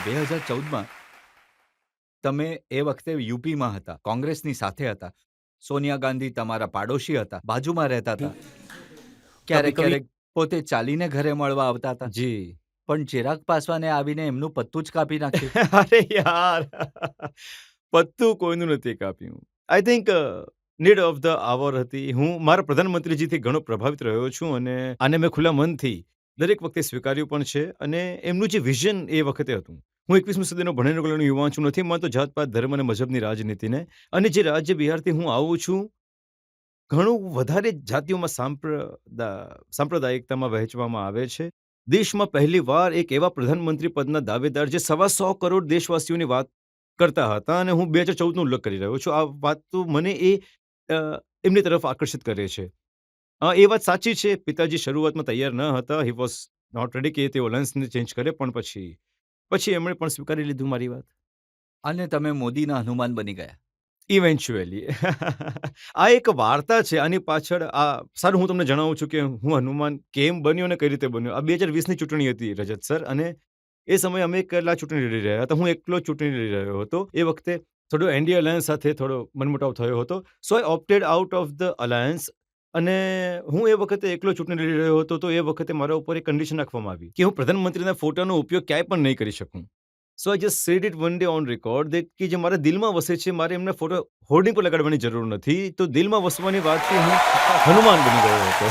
2014માં તમે એ વખતે યુપીમાં હતા, કોંગ્રેસની સાથે હતા. સોનિયા ગાંધી તમારા પાડોશી હતા, બાજુમાં રહેતા હતા. कभी ક્યારેક कभी ક્યારેક પોતે ચાલીને ઘરે મળવા આવતા હતા. जी। પણ ચિરાગ પાસવાને આવીને એમનું પત્તું જ કાપી નાખ્યું. અરે યાર! પત્તું કોઈનું નથી કાપ્યું. I think need of the hour હતી. હું મારા પ્રધાનમંત્રીજીથી ઘણો પ્રભાવિત રહ્યો છું અને આને મેં ખુલ્લા મનથી દરેક વખતે સ્વીકાર્યું પણ છે અને એમનું જે વિઝન એ વખતે હતું. હું 21મી સદીનો ભણેલો ગણેલો યુવાન છું. નથી માનતો જાત-પાત, ધર્મ અને મઝહબની રાજનીતિને અને જે રાજ્ય બિહારથી હું આવું છું, ઘણું વધારે જાતિઓમાં સાંપ્રદાયિકતામાં વહેંચવામાં આવે છે. દેશમાં પહેલીવાર એક એવા પ્રધાનમંત્રી પદના દાવેદાર જે 125 કરોડ દેશવાસીઓની વાત કરતા હતા અને હું 2014નો ઉલ્લેખ કરી રહ્યો છું. આ વાત તો મને અ, એમની તરફ આકર્ષિત કરે છે. એ વાત સાચી છે, પિતાજી શરૂઆતમાં તૈયાર ન હતા. હી વોઝ નોટ રેડી કે તેઓ લન્સને ચેન્જ કરે, પણ પછી એમણે પણ સ્વીકારી લીધું મારી વાત. અને તમે મોદીના હનુમાન બની ગયા. ઇવેન્ચ્યુઅલી. આ એક વાર્તા છે. આની પાછળ સારું હું તમને જણાવું છું કે હું હનુમાન કેમ બન્યો અને કઈ રીતે બન્યો. આ 2020ની ચૂંટણી હતી રજત સર અને એ સમયે અમે એકલા ચૂંટણી લડી રહ્યા હતા. હું એકલો ચૂંટણી લડી રહ્યો હતો. એ વખતે થોડો એનડીએ અલાયન્સ સાથે થોડો મનમુટાવ થયો હતો. So I opted out of the alliance અને હું એ વખતે એકલો ચૂંટણી લડી રહ્યો હતો. તો એ વખતે મારા ઉપર એક કન્ડિશન નાખવામાં આવી કે હું પ્રધાનમંત્રીના ફોટાનો ઉપયોગ ક્યાંય પણ નહીં કરી શકું. So I just said it one day on record that કે જે મારા દિલમાં વસે છે, મારે એમના ફોટો હોર્ડિંગ પર લગાડવાની જરૂર નથી. તો દિલમાં વસવાની વાતથી હું હનુમાન બની ગયો હતો.